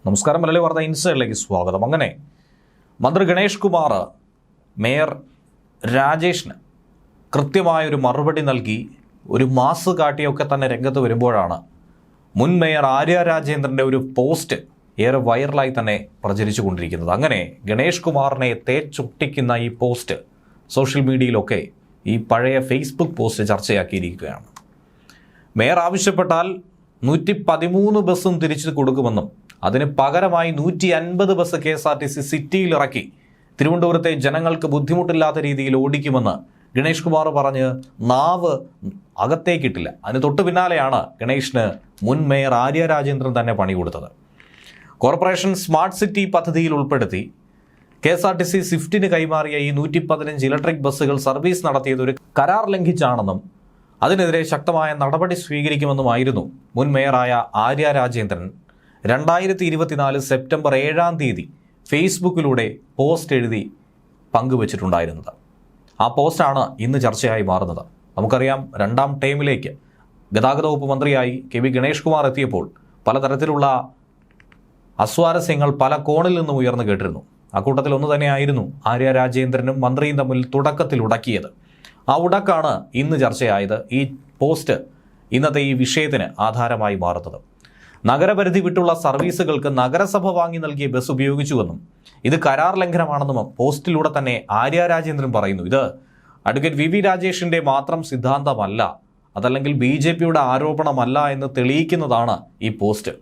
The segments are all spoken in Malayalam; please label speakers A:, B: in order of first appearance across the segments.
A: നമസ്കാരം. മലയാളി വാർത്ത ഇൻസൈഡിലേക്ക് സ്വാഗതം. അങ്ങനെ മന്ത്രി ഗണേഷ് കുമാർ മേയർ രാജേഷിന് കൃത്യമായൊരു മറുപടി നൽകി ഒരു മാസ് കാട്ടിയൊക്കെ തന്നെ രംഗത്ത് വരുമ്പോഴാണ് മുൻ മേയർ ആര്യ രാജേന്ദ്രൻ്റെ ഒരു പോസ്റ്റ് ഏറെ വൈറലായി തന്നെ പ്രചരിച്ചു കൊണ്ടിരിക്കുന്നത്. അങ്ങനെ ഗണേഷ് കുമാറിനെ തേച്ചൊട്ടിക്കുന്ന ഈ പോസ്റ്റ് സോഷ്യൽ മീഡിയയിലൊക്കെ ഈ പഴയ ഫേസ്ബുക്ക് പോസ്റ്റ് ചർച്ചയാക്കിയിരിക്കുകയാണ്. മേയർ ആവശ്യപ്പെട്ടാൽ 113 ബസ്സും തിരിച്ചു കൊടുക്കുമെന്നും അതിന് പകരമായി 150 ബസ് KSRTC സിറ്റിയിൽ ഇറക്കി തിരുവനന്തപുരത്തെ ജനങ്ങൾക്ക് ബുദ്ധിമുട്ടില്ലാത്ത രീതിയിൽ ഓടിക്കുമെന്ന് ഗണേഷ് കുമാർ പറഞ്ഞ് നാവ് അകത്തേക്കിട്ടില്ല. അതിന് തൊട്ടു പിന്നാലെയാണ് ഗണേഷിന് മുൻ മേയർ ആര്യ രാജേന്ദ്രൻ തന്നെ പണി കൊടുത്തത്. കോർപ്പറേഷൻ സ്മാർട്ട് സിറ്റി പദ്ധതിയിൽ ഉൾപ്പെടുത്തി KSRTC സ്വിഫ്റ്റിന് കൈമാറിയ ഈ 115 ഇലക്ട്രിക് ബസ്സുകൾ സർവീസ് നടത്തിയത് ഒരു കരാർ ലംഘിച്ചാണെന്നും അതിനെതിരെ ശക്തമായ നടപടി സ്വീകരിക്കുമെന്നുമായിരുന്നു മുൻ മേയറായ ആര്യ രാജേന്ദ്രൻ 2024 സെപ്റ്റംബർ 7-ാം തീയതി ഫേസ്ബുക്കിലൂടെ പോസ്റ്റ് എഴുതി പങ്കുവച്ചിട്ടുണ്ടായിരുന്നത്. ആ പോസ്റ്റാണ് ഇന്ന് ചർച്ചയായി മാറുന്നത്. നമുക്കറിയാം, 2ാം ടൈമിലേക്ക് ഗതാഗത വകുപ്പ് മന്ത്രിയായി KV ഗണേഷ് കുമാർ എത്തിയപ്പോൾ പലതരത്തിലുള്ള അസ്വാരസ്യങ്ങൾ പല കോണിൽ നിന്നും ഉയർന്നു കേട്ടിരുന്നു. അക്കൂട്ടത്തിൽ ഒന്ന് തന്നെയായിരുന്നു ആര്യ രാജേന്ദ്രനും മന്ത്രിയും തമ്മിൽ തുടക്കത്തിൽ ഉടക്കിയത്. ആ ഉടക്കാണ് ഇന്ന് ചർച്ചയായത്. ഈ പോസ്റ്റ് ഇന്നത്തെ ഈ വിഷയത്തിന് ആധാരമായി മാറുന്നത്. നഗരപരിധി വിട്ടുള്ള സർവീസുകൾക്ക് നഗരസഭ വാങ്ങി നൽകിയ ബസ് ഉപയോഗിച്ചുവെന്നും ഇത് കരാർ ലംഘനമാണെന്നും പോസ്റ്റിലൂടെ തന്നെ ആര്യ രാജേന്ദ്രൻ പറയുന്നു. ഇത് അഡ്വക്കേറ്റ് VV രാജേഷിൻ്റെ മാത്രം സിദ്ധാന്തമല്ല, അതല്ലെങ്കിൽ BJPയുടെ ആരോപണമല്ല എന്ന് തെളിയിക്കുന്നതാണ് ഈ പോസ്റ്റ്.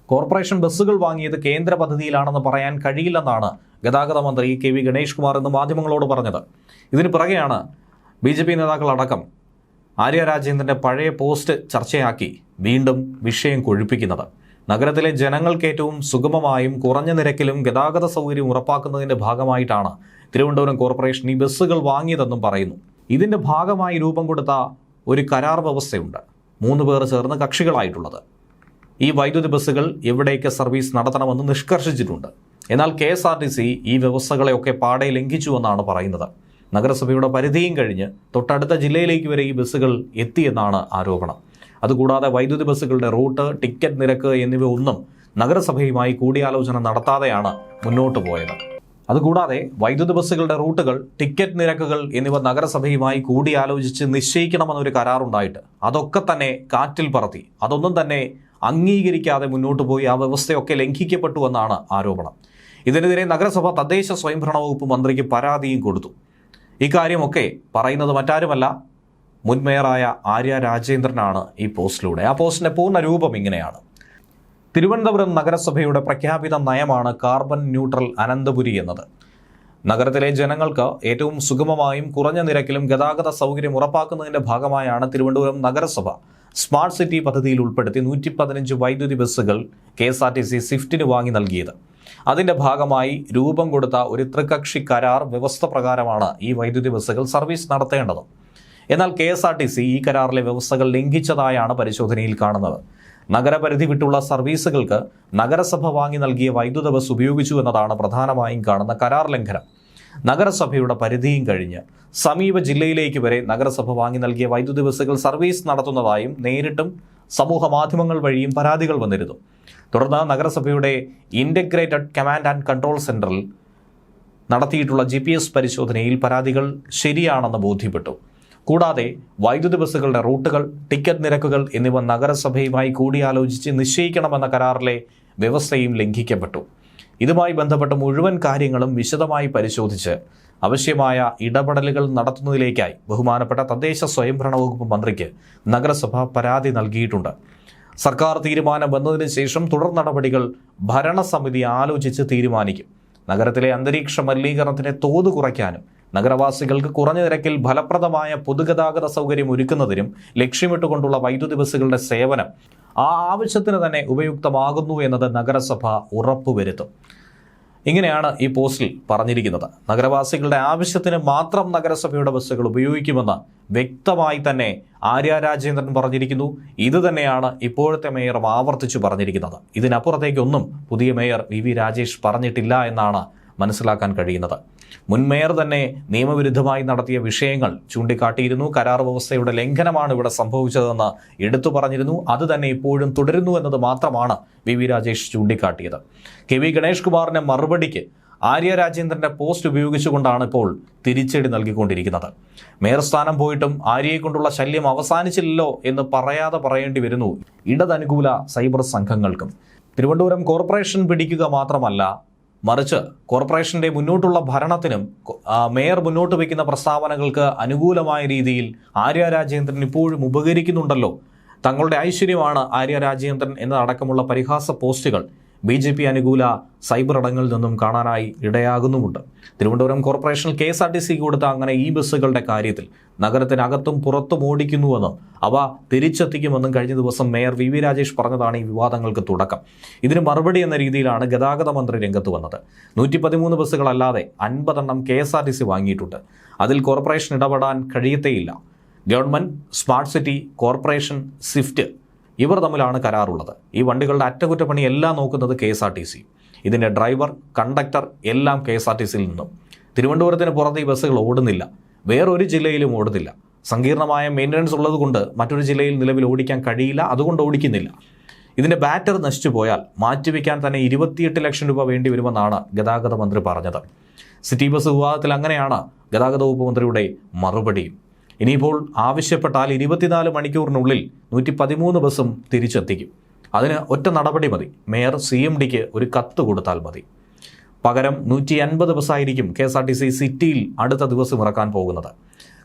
A: കോർപ്പറേഷൻ ബസ്സുകൾ വാങ്ങിയത് കേന്ദ്ര പദ്ധതിയിലാണെന്ന് പറയാൻ കഴിയില്ലെന്നാണ് ഗതാഗത മന്ത്രി KV ഗണേഷ് കുമാർ ഇന്ന് മാധ്യമങ്ങളോട് പറഞ്ഞത്. ഇതിന് പിറകെയാണ് BJP നേതാക്കളടക്കം ആര്യ രാജേന്ദ്രൻ്റെ പഴയ പോസ്റ്റ് ചർച്ചയാക്കി വീണ്ടും വിഷയം കൊഴുപ്പിക്കുന്നത്. നഗരത്തിലെ ജനങ്ങൾക്ക് ഏറ്റവും സുഗമമായും കുറഞ്ഞ നിരക്കിലും ഗതാഗത സൗകര്യം ഉറപ്പാക്കുന്നതിൻ്റെ ഭാഗമായിട്ടാണ് തിരുവനന്തപുരം കോർപ്പറേഷൻ ഈ ബസ്സുകൾ വാങ്ങിയതെന്നും പറയുന്നു. ഇതിൻ്റെ ഭാഗമായി രൂപം കൊടുത്ത ഒരു കരാർ വ്യവസ്ഥയുണ്ട്. 3 പേർ ചേർന്ന് കക്ഷികളായിട്ടുള്ളത്. ഈ വൈദ്യുതി ബസ്സുകൾ എവിടേക്ക് സർവീസ് നടത്തണമെന്ന് നിഷ്കർഷിച്ചിട്ടുണ്ട്. എന്നാൽ KSRTC ഈ വ്യവസ്ഥകളെയൊക്കെ പാടെ ലംഘിച്ചുവെന്നാണ് പറയുന്നത്. നഗരസഭയുടെ പരിധിയും കഴിഞ്ഞ് തൊട്ടടുത്ത ജില്ലയിലേക്ക് വരെ ഈ ബസ്സുകൾ എത്തിയെന്നാണ് ആരോപണം. അതുകൂടാതെ വൈദ്യുതി ബസ്സുകളുടെ റൂട്ട്, ടിക്കറ്റ് നിരക്ക് എന്നിവ ഒന്നും നഗരസഭയുമായി കൂടിയാലോചന നടത്താതെയാണ് മുന്നോട്ട് പോയത്. അതുകൂടാതെ വൈദ്യുതി ബസ്സുകളുടെ റൂട്ടുകൾ, ടിക്കറ്റ് നിരക്കുകൾ എന്നിവ നഗരസഭയുമായി കൂടിയാലോചിച്ച് നിശ്ചയിക്കണമെന്നൊരു കരാറുണ്ടായിട്ട് അതൊക്കെ തന്നെ കാറ്റിൽ പറത്തി. അതൊന്നും തന്നെ അംഗീകരിക്കാതെ മുന്നോട്ട് പോയി ആ വ്യവസ്ഥയൊക്കെ ലംഘിക്കപ്പെട്ടുവെന്നാണ് ആരോപണം. ഇതിനെതിരെ നഗരസഭ തദ്ദേശ സ്വയംഭരണ വകുപ്പ് മന്ത്രിക്ക് പരാതിയും കൊടുത്തു. ഇക്കാര്യമൊക്കെ പറയുന്നത് മറ്റാരുമല്ല, മുൻ മേയറായ ആര്യ രാജേന്ദ്രനാണ് ഈ പോസ്റ്റിലൂടെ. ആ പോസ്റ്റിൻ്റെ പൂർണ്ണ രൂപം ഇങ്ങനെയാണ്: തിരുവനന്തപുരം നഗരസഭയുടെ പ്രഖ്യാപിത നയമാണ് കാർബൺ ന്യൂട്രൽ അനന്തപുരി എന്നത്. നഗരത്തിലെ ജനങ്ങൾക്ക് ഏറ്റവും സുഗമമായും കുറഞ്ഞ നിരക്കിലും ഗതാഗത സൗകര്യം ഉറപ്പാക്കുന്നതിൻ്റെ ഭാഗമായാണ് തിരുവനന്തപുരം നഗരസഭ സ്മാർട്ട് സിറ്റി പദ്ധതിയിൽ ഉൾപ്പെടുത്തി 115 വൈദ്യുതി ബസ്സുകൾ KSRTC സ്വിഫ്റ്റിന് വാങ്ങി നൽകിയത്. അതിൻ്റെ ഭാഗമായി രൂപം കൊടുത്ത ഒരു ത്രികക്ഷി കരാർ വ്യവസ്ഥ പ്രകാരമാണ് ഈ വൈദ്യുതി ബസ്സുകൾ സർവീസ് നടത്തേണ്ടത്. എന്നാൽ KSRTC ഈ കരാറിലെ വ്യവസ്ഥകൾ ലംഘിച്ചതായാണ് പരിശോധനയിൽ കാണുന്നത്. നഗരപരിധി വിട്ടുള്ള സർവീസുകൾക്ക് നഗരസഭ വാങ്ങി നൽകിയ വൈദ്യുത ബസ് ഉപയോഗിച്ചു എന്നതാണ് പ്രധാനമായും കാണുന്ന കരാർ ലംഘനം. നഗരസഭയുടെ പരിധിയും കഴിഞ്ഞ് സമീപ ജില്ലയിലേക്ക് വരെ നഗരസഭ വാങ്ങി നൽകിയ വൈദ്യുതി ബസ്സുകൾ സർവീസ് നടത്തുന്നതായും നേരിട്ടും സമൂഹ മാധ്യമങ്ങൾ വഴിയും പരാതികൾ വന്നിരുന്നു. തുടർന്ന് നഗരസഭയുടെ ഇൻ്റഗ്രേറ്റഡ് കമാൻഡ് ആൻഡ് കൺട്രോൾ സെൻറ്ററിൽ നടത്തിയിട്ടുള്ള GPS പരിശോധനയിൽ പരാതികൾ ശരിയാണെന്ന് ബോധ്യപ്പെട്ടു. കൂടാതെ വൈദ്യുതി ബസ്സുകളുടെ റൂട്ടുകൾ, ടിക്കറ്റ് നിരക്കുകൾ എന്നിവ നഗരസഭയുമായി കൂടിയാലോചിച്ച് നിശ്ചയിക്കണമെന്ന കരാറിലെ വ്യവസ്ഥയും ലംഘിക്കപ്പെട്ടു. ഇതുമായി ബന്ധപ്പെട്ട മുഴുവൻ കാര്യങ്ങളും വിശദമായി പരിശോധിച്ച് ആവശ്യമായ ഇടപെടലുകൾ നടത്തുന്നതിലേക്കായി ബഹുമാനപ്പെട്ട തദ്ദേശ സ്വയംഭരണ വകുപ്പ് മന്ത്രിക്ക് നഗരസഭ പരാതി നൽകിയിട്ടുണ്ട്. സർക്കാർ തീരുമാനം വന്നതിന് ശേഷം തുടർ നടപടികൾ ഭരണസമിതി ആലോചിച്ച് തീരുമാനിക്കും. നഗരത്തിലെ അന്തരീക്ഷ മലിനീകരണത്തിന്റെ തോത് കുറയ്ക്കാനും നഗരവാസികൾക്ക് കുറഞ്ഞ നിരക്കിൽ ഫലപ്രദമായ പൊതുഗതാഗത സൗകര്യം ഒരുക്കുന്നതിനും ലക്ഷ്യമിട്ടുകൊണ്ടുള്ള വൈദ്യുതി ബസ്സുകളുടെ സേവനം ആ ആവശ്യത്തിന് തന്നെ ഉപയുക്തമാകുന്നു എന്നത് നഗരസഭ ഉറപ്പുവരുത്തും. ഇങ്ങനെയാണ് ഈ പോസ്റ്റിൽ പറഞ്ഞിരിക്കുന്നത്. നഗരവാസികളുടെ ആവശ്യത്തിന് മാത്രം നഗരസഭയുടെ ബസ്സുകൾ ഉപയോഗിക്കുമെന്ന് വ്യക്തമായി തന്നെ ആര്യ രാജേന്ദ്രൻ പറഞ്ഞിരിക്കുന്നു. ഇത് തന്നെയാണ് ഇപ്പോഴത്തെ മേയറും ആവർത്തിച്ചു പറഞ്ഞിരിക്കുന്നത്. ഇതിനപ്പുറത്തേക്കൊന്നും പുതിയ മേയർ VV രാജേഷ് പറഞ്ഞിട്ടില്ല എന്നാണ് മനസ്സിലാക്കാൻ കഴിയുന്നത്. മുൻ മേയർ തന്നെ നിയമവിരുദ്ധമായി നടത്തിയ വിഷയങ്ങൾ ചൂണ്ടിക്കാട്ടിയിരുന്നു. കരാർ വ്യവസ്ഥയുടെ ലംഘനമാണ് ഇവിടെ സംഭവിച്ചതെന്ന് എടുത്തു പറഞ്ഞിരുന്നു. അത് തന്നെ ഇപ്പോഴും തുടരുന്നു എന്നത് മാത്രമാണ് വി രാജേഷ് ചൂണ്ടിക്കാട്ടിയത്. കെ ഗണേഷ് കുമാറിന്റെ മറുപടിക്ക് ആര്യ രാജേന്ദ്രന്റെ പോസ്റ്റ് ഉപയോഗിച്ചുകൊണ്ടാണ് ഇപ്പോൾ തിരിച്ചടി നൽകിക്കൊണ്ടിരിക്കുന്നത്. മേയർ സ്ഥാനം പോയിട്ടും ആര്യയെ കൊണ്ടുള്ള ശല്യം അവസാനിച്ചില്ലല്ലോ എന്ന് പറയേണ്ടി വരുന്നു ഇടതനുകൂല സൈബർ സംഘങ്ങൾക്കും. തിരുവനന്തപുരം കോർപ്പറേഷൻ പിടിക്കുക മാത്രമല്ല, മറിച്ച് കോർപ്പറേഷന്റെ മുന്നോട്ടുള്ള ഭരണത്തിനും മേയർ മുന്നോട്ട് വയ്ക്കുന്ന പ്രസ്താവനകൾക്ക് അനുകൂലമായ രീതിയിൽ ആര്യ രാജേന്ദ്രൻ ഇപ്പോഴും ഉപകരിക്കുന്നുണ്ടല്ലോ. തങ്ങളുടെ ഐശ്വര്യമാണ് ആര്യ രാജേന്ദ്രൻ എന്നതടക്കമുള്ള പരിഹാസ പോസ്റ്റുകൾ BJP അനുകൂല സൈബർ ഇടങ്ങളിൽ നിന്നും കാണാനായി ഇടയാകുന്നുമുണ്ട്. തിരുവനന്തപുരം കോർപ്പറേഷൻ KSRTC കൊടുത്ത അങ്ങനെ ഈ ബസ്സുകളുടെ കാര്യത്തിൽ നഗരത്തിനകത്തും പുറത്തും ഓടിക്കുന്നുവെന്നും അവ തിരിച്ചെത്തിക്കുമെന്നും കഴിഞ്ഞ ദിവസം മേയർ വി രാജേഷ് പറഞ്ഞതാണ് ഈ വിവാദങ്ങൾക്ക് തുടക്കം. ഇതിന് മറുപടി എന്ന രീതിയിലാണ് ഗതാഗത മന്ത്രി രംഗത്ത് വന്നത്. 113 ബസ്സുകളല്ലാതെ 50 എണ്ണം KSRTC വാങ്ങിയിട്ടുണ്ട്. അതിൽ കോർപ്പറേഷൻ ഇടപെടാൻ കഴിയത്തേയില്ല. Government, smart city, corporation, swift ഇവർ തമ്മിലാണ് കരാറുള്ളത്. ഈ വണ്ടികളുടെ അറ്റകുറ്റപ്പണി എല്ലാം നോക്കുന്നത് KSRTC. ഇതിൻ്റെ ഡ്രൈവർ, കണ്ടക്ടർ എല്ലാം KSRTCയിൽ നിന്നും. തിരുവനന്തപുരത്തിന് പുറത്ത് ഈ ബസ്സുകൾ ഓടുന്നില്ല, വേറൊരു ജില്ലയിലും ഓടുന്നില്ല. സങ്കീർണമായ മെയിൻ്റനൻസ് ഉള്ളതുകൊണ്ട് മറ്റൊരു ജില്ലയിൽ നിലവിൽ ഓടിക്കാൻ കഴിയില്ല, അതുകൊണ്ട് ഓടിക്കുന്നില്ല. ഇതിൻ്റെ ബാറ്റർ നശിച്ചു പോയാൽ മാറ്റിവെക്കാൻ തന്നെ 28 ലക്ഷം രൂപ വേണ്ടി വരുമെന്നാണ് ഗതാഗത മന്ത്രി പറഞ്ഞത്. സിറ്റി ബസ് വിവാദത്തിൽ അങ്ങനെയാണ് ഗതാഗത വകുപ്പ് മന്ത്രിയുടെ മറുപടിയും. ഇനിയിപ്പോൾ ആവശ്യപ്പെട്ടാൽ 24 മണിക്കൂറിനുള്ളിൽ 113 ബസ്സും തിരിച്ചെത്തിക്കും. അതിന് ഒറ്റ നടപടി മതി, മേയർ CMDക്ക് ഒരു കത്ത് കൊടുത്താൽ മതി. പകരം 150 ബസ്സായിരിക്കും KSRTC സിറ്റിയിൽ അടുത്ത ദിവസം ഇറക്കാൻ പോകുന്നത്.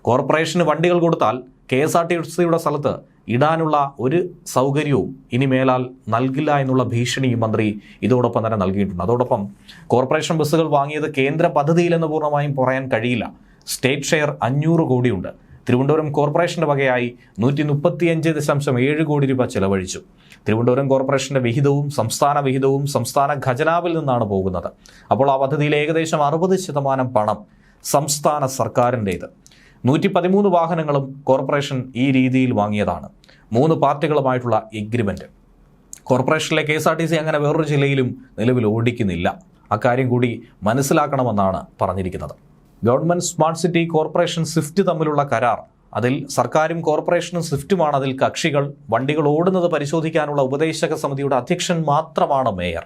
A: കോർപ്പറേഷന് വണ്ടികൾ കൊടുത്താൽ KSRTCയുടെ സ്ഥലത്ത് ഇടാനുള്ള ഒരു സൗകര്യവും ഇനി മേലാൽ നൽകില്ല എന്നുള്ള ഭീഷണിയും മന്ത്രി ഇതോടൊപ്പം തന്നെ നൽകിയിട്ടുണ്ട്. അതോടൊപ്പം കോർപ്പറേഷൻ ബസ്സുകൾ വാങ്ങിയത് കേന്ദ്ര പദ്ധതിയിലെന്ന് പൂർണ്ണമായും പറയാൻ കഴിയില്ല. State share 500 കോടിയുണ്ട്. തിരുവനന്തപുരം കോർപ്പറേഷൻ്റെ വകയായി 135.7 കോടി രൂപ ചെലവഴിച്ചു. തിരുവനന്തപുരം കോർപ്പറേഷൻ്റെ വിഹിതവും സംസ്ഥാന വിഹിതവും സംസ്ഥാന ഖജനാവിൽ നിന്നാണ് പോകുന്നത്. അപ്പോൾ ആ പദ്ധതിയിലെ ഏകദേശം 60% പണം സംസ്ഥാന സർക്കാരിൻ്റേത്. 113 വാഹനങ്ങളും കോർപ്പറേഷൻ ഈ രീതിയിൽ വാങ്ങിയതാണ്. 3 പാർട്ടികളുമായിട്ടുള്ള എഗ്രിമെൻറ്റ്. കോർപ്പറേഷനിലെ KSRTC അങ്ങനെ വേറൊരു ജില്ലയിലും നിലവിൽ ഓടിക്കുന്നില്ല. അക്കാര്യം കൂടി മനസ്സിലാക്കണമെന്നാണ് പറഞ്ഞിരിക്കുന്നത്. Government, smart city, corporation, Swift തമ്മിലുള്ള കരാർ, അതിൽ സർക്കാരും കോർപ്പറേഷനും സ്വിഫ്റ്റുമാണ് അതിൽ കക്ഷികൾ. വണ്ടികൾ ഓടുന്നത് പരിശോധിക്കാനുള്ള ഉപദേശക സമിതിയുടെ അധ്യക്ഷൻ മാത്രമാണ് മേയർ.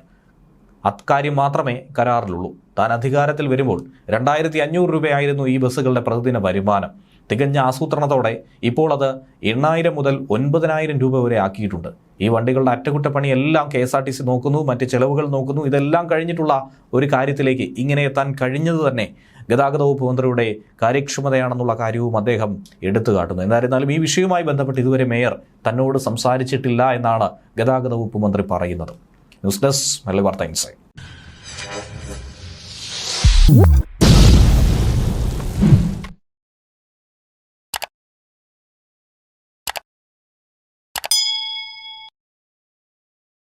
A: അക്കാര്യം മാത്രമേ കരാറിലുള്ളൂ. താൻ അധികാരത്തിൽ വരുമ്പോൾ 2500 രൂപയായിരുന്നു ഈ ബസ്സുകളുടെ പ്രതിദിന വരുമാനം. തികഞ്ഞ ആസൂത്രണത്തോടെ ഇപ്പോൾ അത് 8000 മുതൽ 9000 രൂപ വരെ ആക്കിയിട്ടുണ്ട്. ഈ വണ്ടികളുടെ അറ്റകുറ്റപ്പണി എല്ലാം KSRTC നോക്കുന്നു, മറ്റ് ചെലവുകൾ നോക്കുന്നു. ഇതെല്ലാം കഴിഞ്ഞിട്ടുള്ള ഒരു കാര്യത്തിലേക്ക് ഇങ്ങനെ എത്താൻ കഴിഞ്ഞത് തന്നെ ഗതാഗത വകുപ്പ് മന്ത്രിയുടെ കാര്യക്ഷമതയാണെന്നുള്ള കാര്യവും അദ്ദേഹം എടുത്തു കാട്ടുന്നു. എന്തായിരുന്നാലും ഈ വിഷയവുമായി ബന്ധപ്പെട്ട് ഇതുവരെ മേയർ തന്നോട് സംസാരിച്ചിട്ടില്ല എന്നാണ് ഗതാഗത വകുപ്പ് മന്ത്രി പറയുന്നത്. ന്യൂസ് ഡെസ്ക് മലയാളി വാർത്ത ഇൻസൈഡ്.